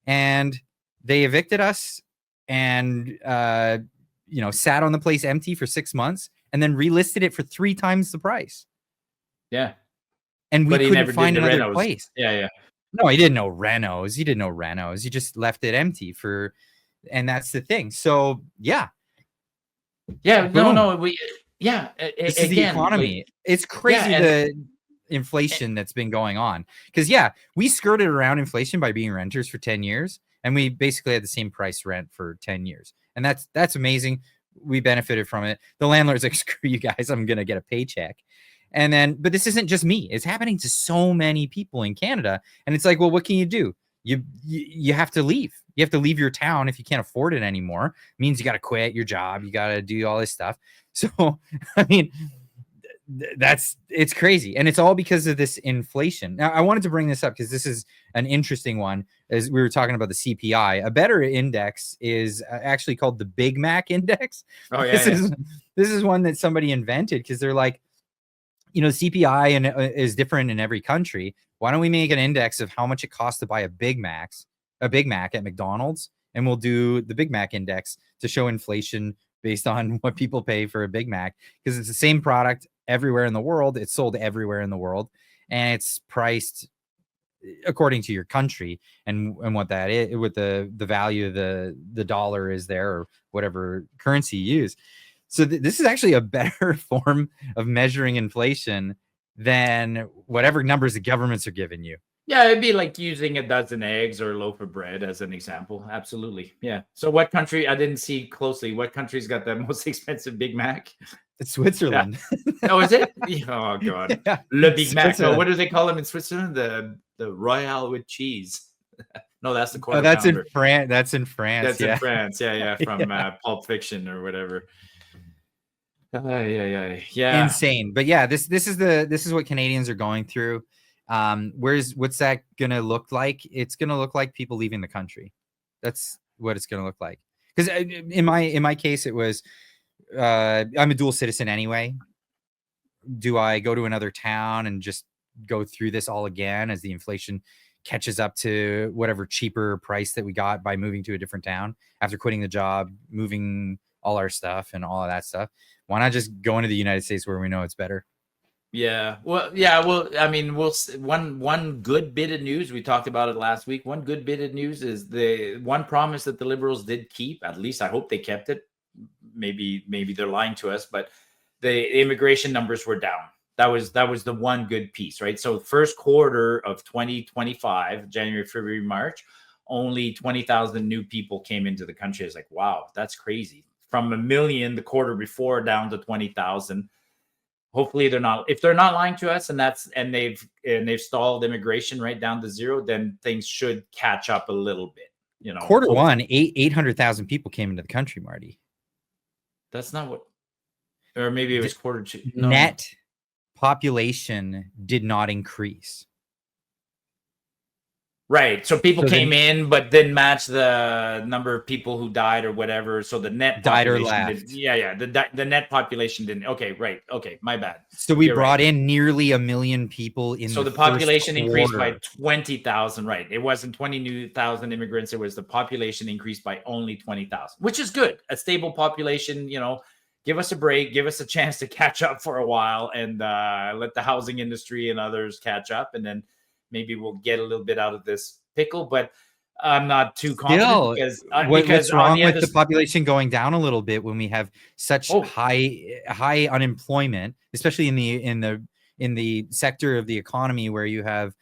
and they evicted us and sat on the place empty for 6 months and then relisted it for 3 times the price. Yeah, and we couldn't find another place. Yeah. No, he didn't know renos. He didn't know renos. He just left it empty and that's the thing. So yeah. No. This is the economy. It's crazy the inflation that's been going on. Because we skirted around inflation by being renters for 10 years, and we basically had the same price rent for 10 years, and that's amazing. We benefited from it. The landlord's like, screw you guys, I'm gonna get a paycheck. And then, but this isn't just me. It's happening to so many people in Canada. And it's like, well, what can you do? You have to leave. You have to leave your town if you can't afford it anymore. It means you got to quit your job. You got to do all this stuff. So, I mean, it's crazy. And it's all because of this inflation. Now, I wanted to bring this up because this is an interesting one. As we were talking about the CPI, a better index is actually called the Big Mac index. Oh, yeah. This is one that somebody invented because they're like, CPI is different in every country. Why don't we make an index of how much it costs to buy a Big Mac at McDonald's, and we'll do the Big Mac index to show inflation based on what people pay for a Big Mac, because it's the same product everywhere in the world. It's sold everywhere in the world, and it's priced according to your country and what that is, what the value of the dollar is there, or whatever currency you use. So this is actually a better form of measuring inflation than whatever numbers the governments are giving you. Yeah, it'd be like using a dozen eggs or a loaf of bread as an example. Absolutely. Yeah. So what country, I didn't see closely, what country's got the most expensive Big Mac? It's Switzerland. Yeah. Oh, is it? Oh, God. Yeah. Le Big Mac. No, what do they call them in Switzerland? The Royale with cheese. No, that's the quarter. Oh, that's in France. That's in France. That's in France. Yeah. From Pulp Fiction or whatever. Yeah. Insane. But yeah, this is what Canadians are going through. What's that gonna look like? It's gonna look like people leaving the country. That's what it's gonna look like. Because in my case, it was I'm a dual citizen anyway. Do I go to another town and just go through this all again as the inflation catches up to whatever cheaper price that we got by moving to a different town after quitting the job, moving all our stuff and all of that stuff. Why not just go into the United States where we know it's better? Yeah. Well, yeah. Well, I mean, one good bit of news, we talked about it last week. One good bit of news is the one promise that the Liberals did keep. At least I hope they kept it. Maybe they're lying to us, but the immigration numbers were down. That was the one good piece, right? So first quarter of 2025, January, February, March, only 20,000 new people came into the country. It's like, wow, that's crazy. From 1 million the quarter before down to 20,000. Hopefully they're not. If they're not lying to us, and they've stalled immigration right down to zero, then things should catch up a little bit. You know, quarter one, 800,000 people came into the country, Marty. That's not what, or maybe it was quarter two. No. Net population did not increase. Right. So people came in, but didn't match the number of people who died or whatever. So the net died or population left. Yeah. The net population didn't. Okay. Right. Okay. My bad. So we brought in nearly 1 million people in. So the population increased by 20,000. Right. It wasn't 20,000 immigrants. It was the population increased by only 20,000, which is good. A stable population, you know, give us a break, give us a chance to catch up for a while, and let the housing industry and others catch up. And then maybe we'll get a little bit out of this pickle, but I'm not too confident because what's wrong with the population going down a little bit when we have such high unemployment, especially in the sector of the economy where you have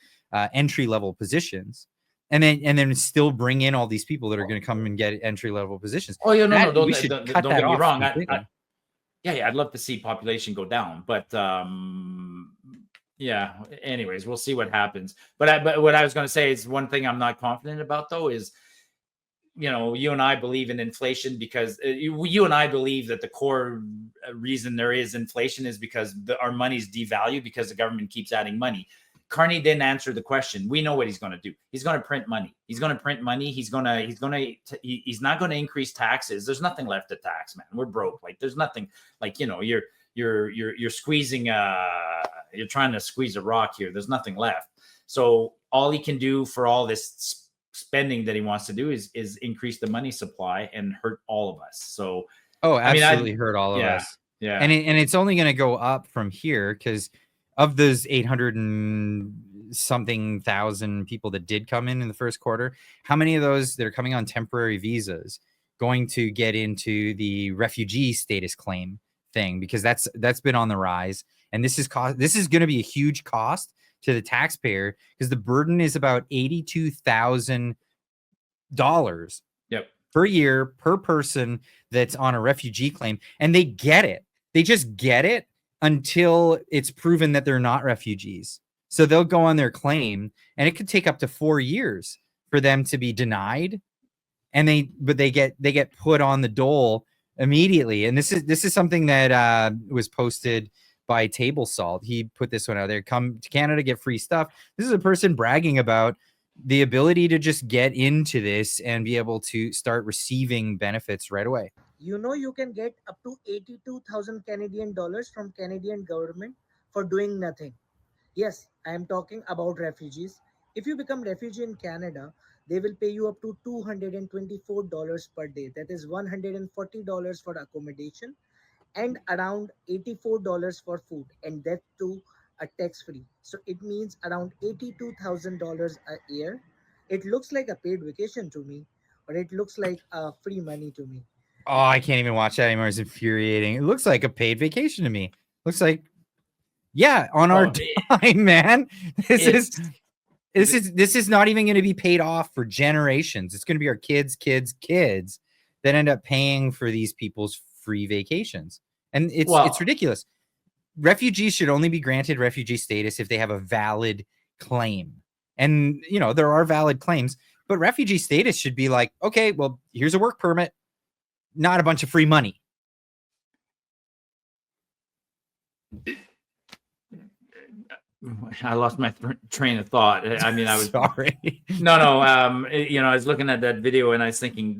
entry level positions, and then still bring in all these people that are going to come and get entry level positions. Oh yeah, no, don't get me wrong. Yeah, I'd love to see population go down, but yeah, anyways, we'll see what happens. But what I was going to say is one thing I'm not confident about, though, is, you know, you and I believe in inflation because you and I believe that the core reason there is inflation is because our money's devalued because the government keeps adding money. Carney didn't answer the question. We know what he's going to do. He's going to print money. He's not going to increase taxes. There's nothing left to tax, man. We're broke. Like there's nothing. Like, you know, you're squeezing you're trying to squeeze a rock here. There's nothing left. So all he can do for all this spending that he wants to do is increase the money supply and hurt all of us. So absolutely hurt all of us. Yeah. And it's only going to go up from here because of those 800 and something thousand people that did come in the first quarter, how many of those that are coming on temporary visas going to get into the refugee status claim thing? Because that's been on the rise, and this is going to be a huge cost to the taxpayer because the burden is about $82,000 per year per person that's on a refugee claim, and they get it. They just get it until it's proven that they're not refugees. So they'll go on their claim, and it could take up to 4 years for them to be denied, and they get put on the dole immediately. And this is something that was posted by Table Salt. He put this one out there. Come to Canada, get free stuff. This is a person bragging about the ability to just get into this and be able to start receiving benefits right away. You know, you can get up to 82,000 Canadian dollars from Canadian government for doing nothing. Yes, I am talking about refugees. If you become refugee in Canada, they will pay you up to $224 per day. That is $140 for accommodation and around $84 for food, and that too a tax-free. So it means around $82,000 a year. It looks like a paid vacation to me, or it looks like free money to me. Oh, I can't even watch that anymore. It's infuriating. It looks like a paid vacation to me. Looks like, yeah, on our time, man. This is not even going to be paid off for generations. It's going to be our kids' that end up paying for these people's free vacations. And it's ridiculous. Refugees should only be granted refugee status if they have a valid claim. And, you know, there are valid claims, but refugee status should be like, okay, well, here's a work permit, not a bunch of free money. I lost my train of thought. I was sorry. No. You know, I was looking at that video and I was thinking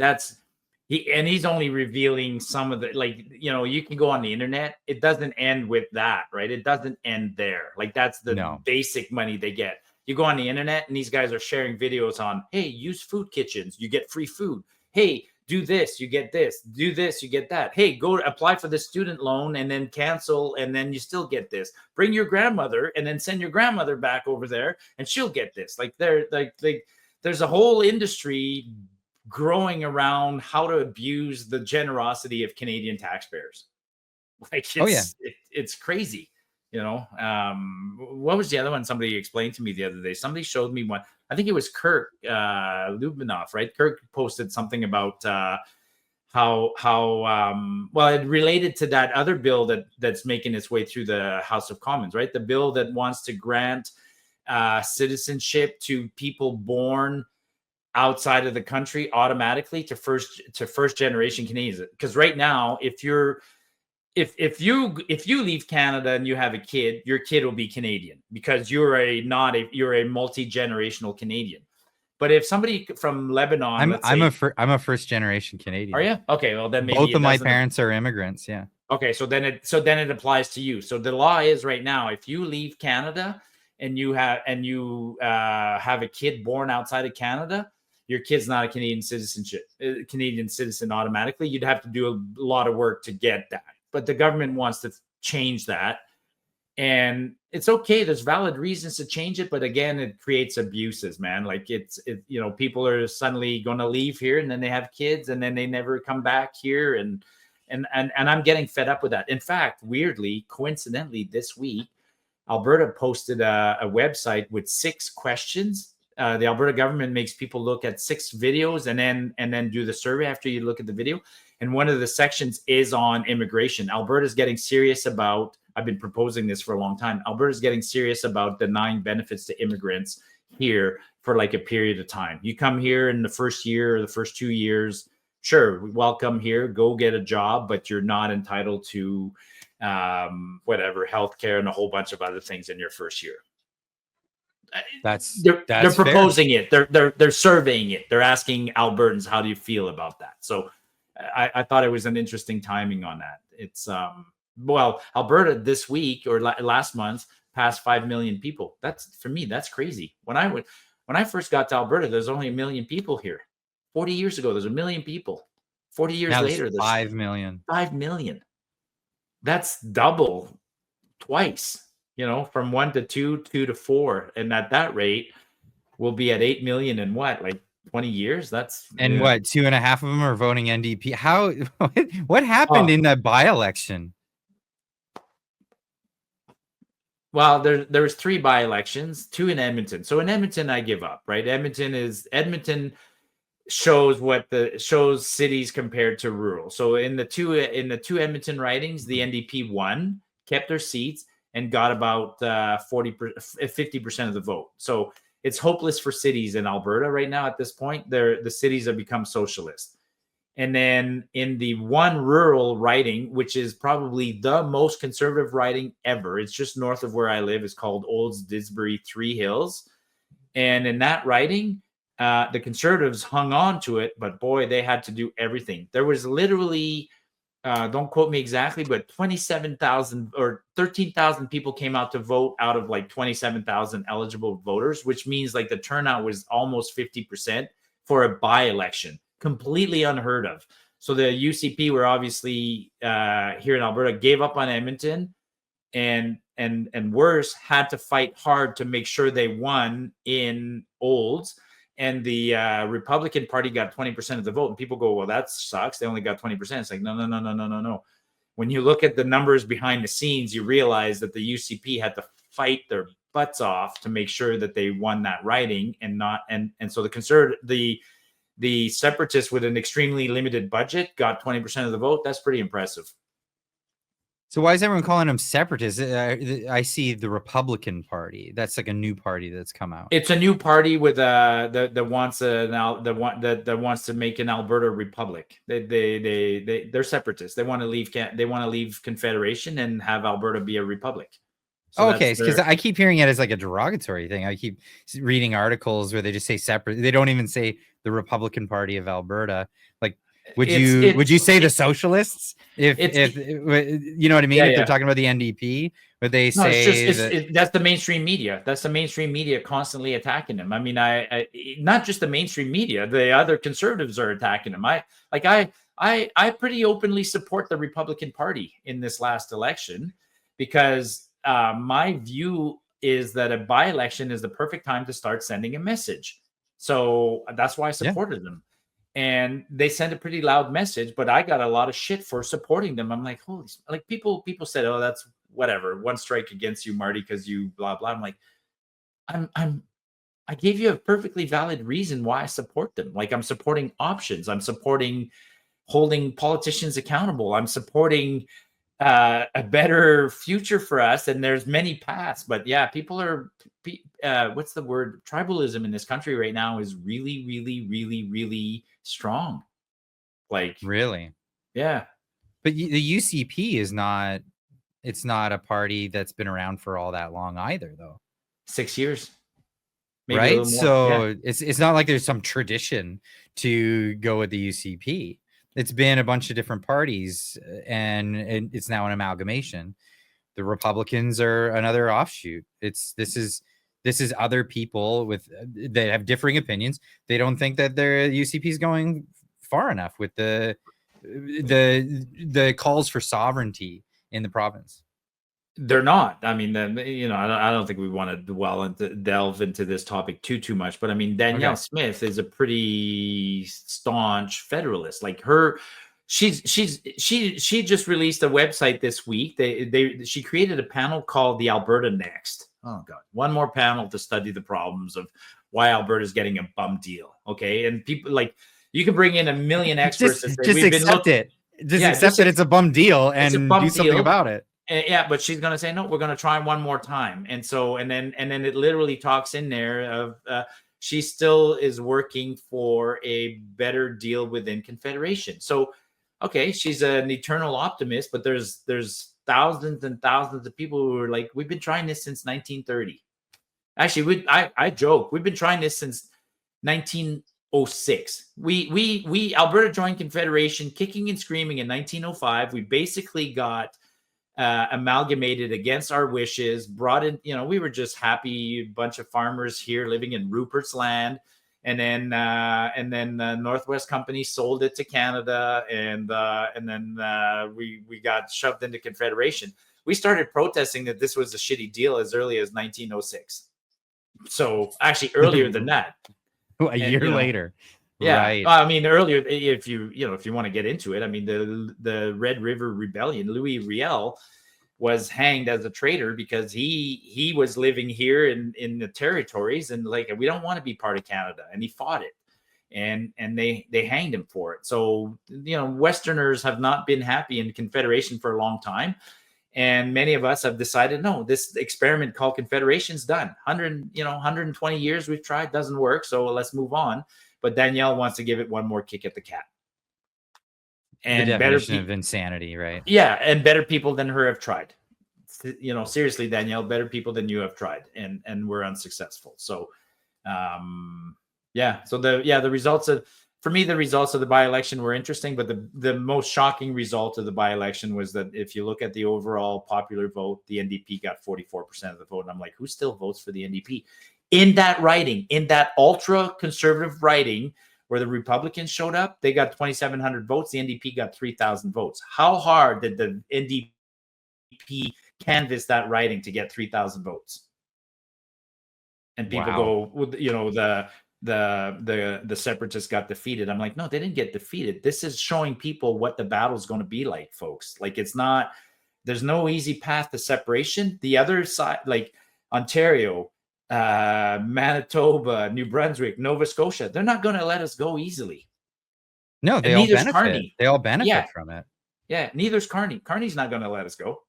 He's only revealing some of the, like, you know, you can go on the internet. It doesn't end with that, right? It doesn't end there. Like, that's the basic money they get. You go on the internet and these guys are sharing videos on, hey, use food kitchens, you get free food. Hey, do this, you get this. Do this, you get that. Hey, go apply for the student loan and then cancel, and then you still get this. Bring your grandmother and then send your grandmother back over there and she'll get this. Like, there's a whole industry growing around how to abuse the generosity of Canadian taxpayers. Like, it's crazy. You know, what was the other one somebody explained to me the other day? Somebody showed me one. I think it was Kirk Lubinoff, right? Kirk posted something about how well, it related to that other bill that's making its way through the House of Commons, right? The bill that wants to grant citizenship to people born outside of the country automatically to first generation Canadians. Because right now, if you leave Canada and you have a kid, your kid will be Canadian because you're a multi-generational Canadian. But if somebody from Lebanon, I'm a first generation Canadian. Are you? Okay, well then maybe both of my parents are immigrants. Yeah. Okay, so then it applies to you. So the law is right now, if you leave Canada and you have a kid born outside of Canada, your kid's not a Canadian citizen automatically. You'd have to do a lot of work to get that. But the government wants to change that. And it's okay. There's valid reasons to change it. But again, it creates abuses, man. Like, you know, people are suddenly going to leave here and then they have kids and then they never come back here. And I'm getting fed up with that. In fact, weirdly, coincidentally, this week, Alberta posted a website with 6 questions. The Alberta government makes people look at 6 videos and then do the survey after you look at the video. And one of the sections is on immigration. Alberta's getting serious about, I've been proposing this for a long time, Alberta's getting serious about denying benefits to immigrants here for like a period of time. You come here in the first year or the first 2 years, sure, welcome here, go get a job, but you're not entitled to whatever, healthcare and a whole bunch of other things in your first year. They're proposing it. They're surveying it. They're asking Albertans, how do you feel about that? So I thought it was an interesting timing on that. It's well, Alberta this week or last month passed 5 million people. For me, that's crazy. When I first got to Alberta, there's only 1 million people here. 40 years ago, there's 1 million people. 40 years now later, there's 5 million. 5 million. That's double, twice. You know, from 1 to 2, 2 to 4, and at that rate, we'll be at 8 million in what, like 20 years? What, 2.5 of them are voting NDP? How? What happened in that by-election? Well, there was 3 by-elections, 2 in Edmonton. So in Edmonton, I give up, right? Edmonton shows cities compared to rural. So in the two Edmonton ridings, the NDP won, kept their seats, and got about 50% of the vote. So it's hopeless for cities in Alberta right now at this point. The cities have become socialist. And then in the one rural riding, which is probably the most conservative riding ever, it's just north of where I live, it's called Olds, Didsbury, 3 Hills. And in that riding, the Conservatives hung on to it, but boy, they had to do everything. There was literally... don't quote me exactly, but 27,000 or 13,000 people came out to vote out of like 27,000 eligible voters, which means like the turnout was almost 50% for a by-election, completely unheard of. So the UCP were obviously here in Alberta, gave up on Edmonton, and worse, had to fight hard to make sure they won in Olds. And the Republican Party got 20% of the vote. And people go, well, that sucks. They only got 20%. It's like, no. When you look at the numbers behind the scenes, you realize that the UCP had to fight their butts off to make sure that they won that riding, and so the separatists with an extremely limited budget got 20% of the vote. That's pretty impressive. So why is everyone calling them separatists? I see the Republican Party. That's like a new party that's come out. It's a new party with that wants to make an Alberta republic. They're separatists. They want to leave Confederation and have Alberta be a republic. So okay, because I keep hearing it as like a derogatory thing. I keep reading articles where they just say separate. They don't even say the Republican Party of Alberta. Like Would It's you say the socialists? If you know what I mean? Yeah, If they're yeah. talking about the NDP, would they No, it's say just that? that's the mainstream media. That's the mainstream media constantly attacking him. I mean, I not just the mainstream media. The other conservatives are attacking him. I pretty openly support the Republican Party in this last election because my view is that a by-election is the perfect time to start sending a message. So that's why I supported them. And they sent a pretty loud message, but I got a lot of shit for supporting them. I'm like, holy, like people said, oh, that's whatever, one strike against you, Marty, because you blah blah. I'm like, I gave you a perfectly valid reason why I support them. Like I'm supporting options. I'm supporting holding politicians accountable. I'm supporting a better future for us. And there's many paths, but yeah, people are what's the word? Tribalism in this country right now is really, really, really, really strong. Like, Really? yeah. But the UCP is not. It's not a party that's been around for all that long either, though. 6 years, maybe a Right? little more. So Yeah. it's not like there's some tradition to go with the UCP. It's been a bunch of different parties, and it's now an amalgamation. The Republicans are another offshoot. This is other people with that have differing opinions. They don't think that their UCP is going far enough with the calls for sovereignty in the province. They're not. I mean, you know, I don't think we want to delve into this topic too much. But I mean, Danielle Smith is a pretty staunch federalist. Like she just released a website this week. She created a panel called the Alberta Next. Oh God, one more panel to study the problems of why Alberta is getting a bum deal. Okay, and people like you can bring in a million experts Just to say accept it. Just accept that it's a bum deal and do something about it. Yeah, but she's gonna say no. We're gonna try one more time, and then it literally talks in there of she still is working for a better deal within Confederation. So, okay, she's an eternal optimist, but there's thousands and thousands of people who are like, we've been trying this since 1930. Actually, I joke, we've been trying this since 1906. We Alberta joined Confederation, kicking and screaming in 1905. We basically got amalgamated against our wishes, brought in, you know, we were just happy bunch of farmers here living in Rupert's Land, and then the Northwest Company sold it to Canada, and then we got shoved into Confederation. We started protesting that this was a shitty deal as early as 1906. So actually earlier than that. A year later. Yeah, right. I mean earlier, if you want to get into it, I mean the Red River Rebellion, Louis Riel was hanged as a traitor because he was living here in the territories, and like, we don't want to be part of Canada, and he fought it, and they hanged him for it. So, you know, Westerners have not been happy in Confederation for a long time, and many of us have decided, no, this experiment called Confederation's done. 120 years we've tried, doesn't work, so let's move on. But Danielle wants to give it one more kick at the cat. And the definition of insanity, right? Yeah, and better people than her have tried. You know, seriously, Danielle, better people than you have tried, and we're unsuccessful. So, yeah. So the results of, for me, the results of the by-election were interesting, but the most shocking result of the by-election was that if you look at the overall popular vote, the NDP got 44% of the vote. And I'm like, who still votes for the NDP? In that riding, in that ultra-conservative riding where the Republicans showed up, they got 2,700 votes. The NDP got 3,000 votes. How hard did the NDP canvass that riding to get 3,000 votes? And people go, you know, the separatists got defeated. I'm like, no, they didn't get defeated. This is showing people what the battle's going to be like, folks. Like, it's not, there's no easy path to separation. The other side, like Ontario, Manitoba, New Brunswick, Nova Scotia, they're not going to let us go easily. No, they all benefit. Carney. They all benefit from it. Yeah, neither's Carney. Carney's not going to let us go.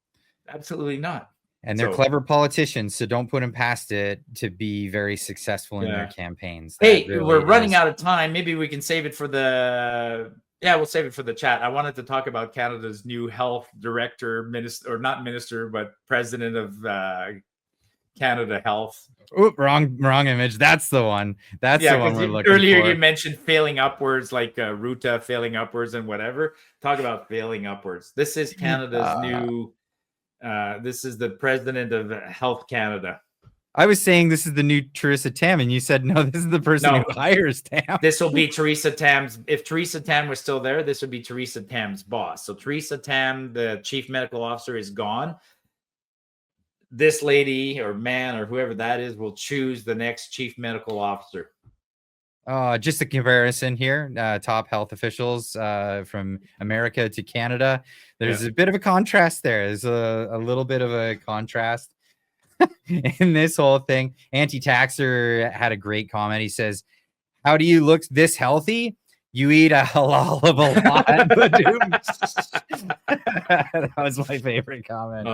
Absolutely not. And they're clever politicians, so don't put them past it to be very successful in their campaigns. Hey, we're running out of time. Maybe we can save it for the... Yeah, we'll save it for the chat. I wanted to talk about Canada's new health director, minister, or not minister, but president of Canada Health. Oop, wrong image. That's the one. That's the one we're looking earlier for. you mentioned failing upwards, like Ruta failing upwards and whatever. Talk about failing upwards. This is Canada's new. This is the president of Health Canada. I was saying this is the new Theresa Tam, and you said no. This is the person who hires Tam. This will be Theresa Tam's. If Theresa Tam was still there, this would be Theresa Tam's boss. So Theresa Tam, the chief medical officer, is gone. This lady or man or whoever that is will choose the next chief medical officer. Just a comparison here. Top health officials from America to Canada. There's a bit of a contrast there. There's a little bit of a contrast in this whole thing. Anti-taxer had a great comment. He says, "How do you look this healthy? You eat a halal of a lot." That was my favorite comment.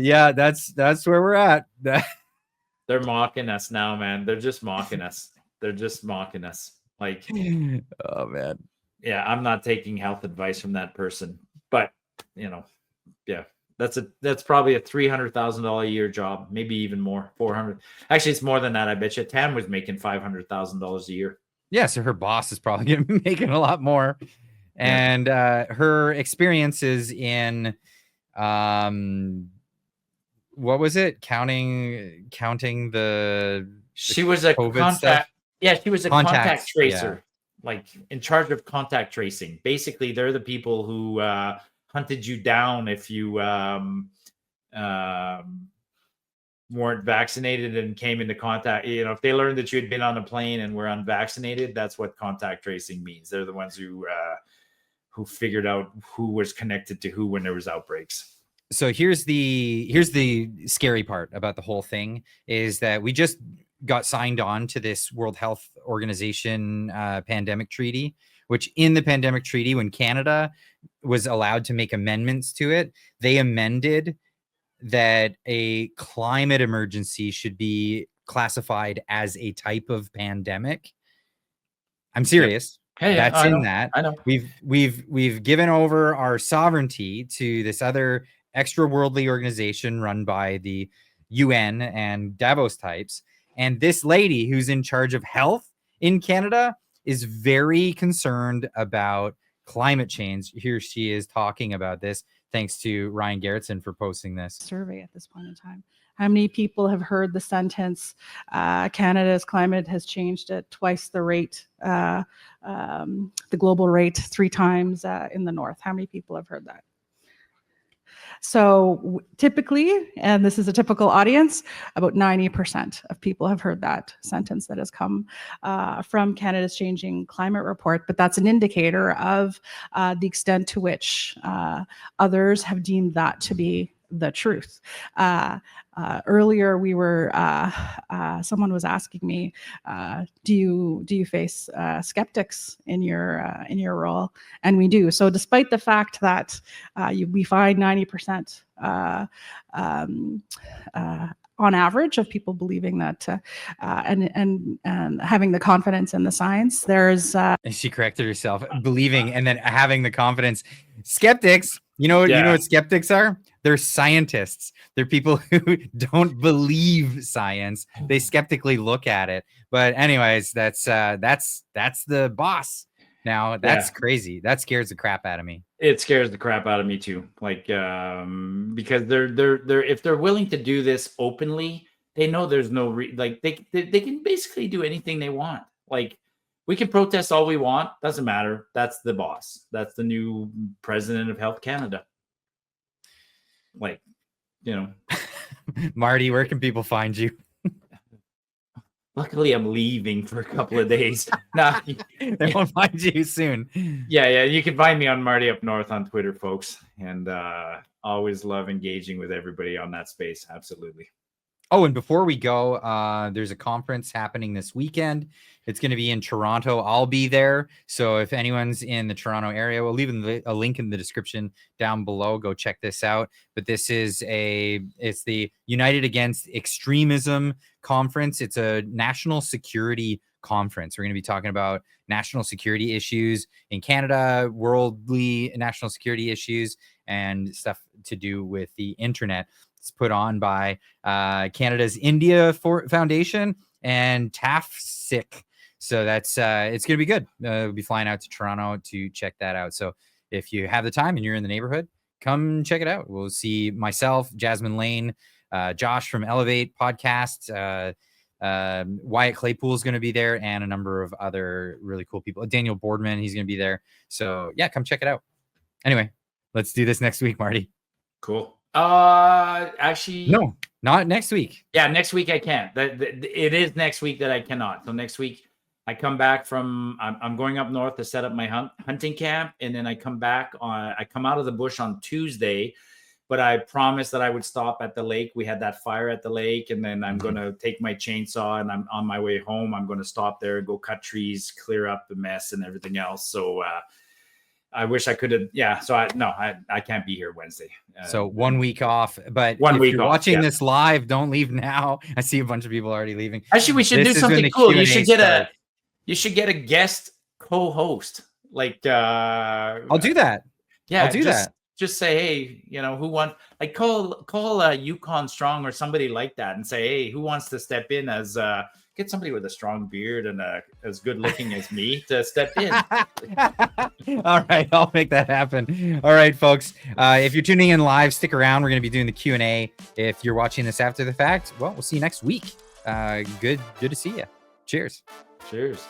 Yeah, that's where we're at. They're mocking us now, man. They're just mocking us. They're just mocking us. Like, oh man. Yeah, I'm not taking health advice from that person. But that's probably a $300,000 a year job, maybe even more. 400. Actually, it's more than that. I bet you Tam was making $500,000 a year. Yeah, so her boss is probably going to be making a lot more. And her experiences in what was it? Counting the she was a COVID contact stuff? Yeah, she was a contact Yeah. tracer, like in charge of contact tracing. Basically, they're the people who hunted you down if you weren't vaccinated and came into contact. If they learned that you had been on a plane and were unvaccinated, that's what contact tracing means. They're the ones who figured out who was connected to who when there was outbreaks. So here's the scary part about the whole thing is that we just got signed on to this World Health Organization pandemic treaty, which in the pandemic treaty, when Canada was allowed to make amendments to it, they amended that a climate emergency should be classified as a type of pandemic. I'm serious. That's in that. I know. We've given over our sovereignty to this other extra worldly organization run by the UN and Davos types. And this lady who's in charge of health in Canada is very concerned about climate change. Here she is talking about this. Thanks to Ryan Gerritsen for posting this survey at this point in time. How many people have heard the sentence, Canada's climate has changed at twice the rate, the global rate, 3 times in the north? How many people have heard that? So typically, and this is a typical audience, about 90% of people have heard that sentence that has come from Canada's Changing Climate Report, but that's an indicator of the extent to which others have deemed that to be the truth. Earlier, we were someone was asking me, do you face skeptics in your role? And we do. So despite the fact that we find 90% on average of people believing that and having the confidence in the science, there's she corrected herself, believing and then having the confidence. Skeptics, you know what skeptics are? They're scientists. They're people who don't believe science. They skeptically look at it. But anyways, that's the boss. Now that's crazy. That scares the crap out of me. It scares the crap out of me too. Like because they're if they're willing to do this openly, they know there's no they can basically do anything they want. Like we can protest all we want, doesn't matter. That's the boss. That's the new president of Health Canada. Like, Marty, where can people find you? Luckily, I'm leaving for a couple of days. Nah, they won't find you soon. Yeah. You can find me on Marty Up North on Twitter, folks. And always love engaging with everybody on that space. Absolutely. Oh, and before we go, there's a conference happening this weekend. It's going to be in Toronto. I'll be there. So if anyone's in the Toronto area, we'll leave a link in the description down below. Go check this out. But this is it's the United Against Extremism conference. It's a national security conference. We're going to be talking about national security issues in Canada, worldly national security issues, and stuff to do with the internet. It's put on by Canada's India Foundation and TAFSIC. So that's it's going to be good. We'll be flying out to Toronto to check that out. So if you have the time and you're in the neighborhood, come check it out. We'll see myself, Jasmine Lane, Josh from Elevate Podcast, Wyatt Claypool is going to be there, and a number of other really cool people. Daniel Boardman, he's going to be there. So yeah, come check it out. Anyway, let's do this next week, Marty. Cool. Actually, No, not next week. Yeah, next week I can't. It is next week that I cannot. So next week I come back from. I'm going up north to set up my hunting camp, and then I come back on. I come out of the bush on Tuesday, but I promised that I would stop at the lake. We had that fire at the lake, and then I'm going to take my chainsaw, and I'm on my way home. I'm going to stop there, go cut trees, clear up the mess, and everything else. So. I wish I could have. Yeah. So I can't be here Wednesday. So 1 week off, but if you're watching this live, don't leave now. I see a bunch of people already leaving. Actually, we should do something cool. You should get a guest co-host. Like I'll do that. Yeah, I'll do that. Just say, hey, who wants? Like call Yukon Strong or somebody like that, and say, hey, who wants to step in as get somebody with a strong beard and as good looking as me to step in. All right, I'll make that happen. All right, folks. If you're tuning in live, stick around. We're going to be doing the Q&A. If you're watching this after the fact, well, we'll see you next week. Good to see you. Cheers. Cheers.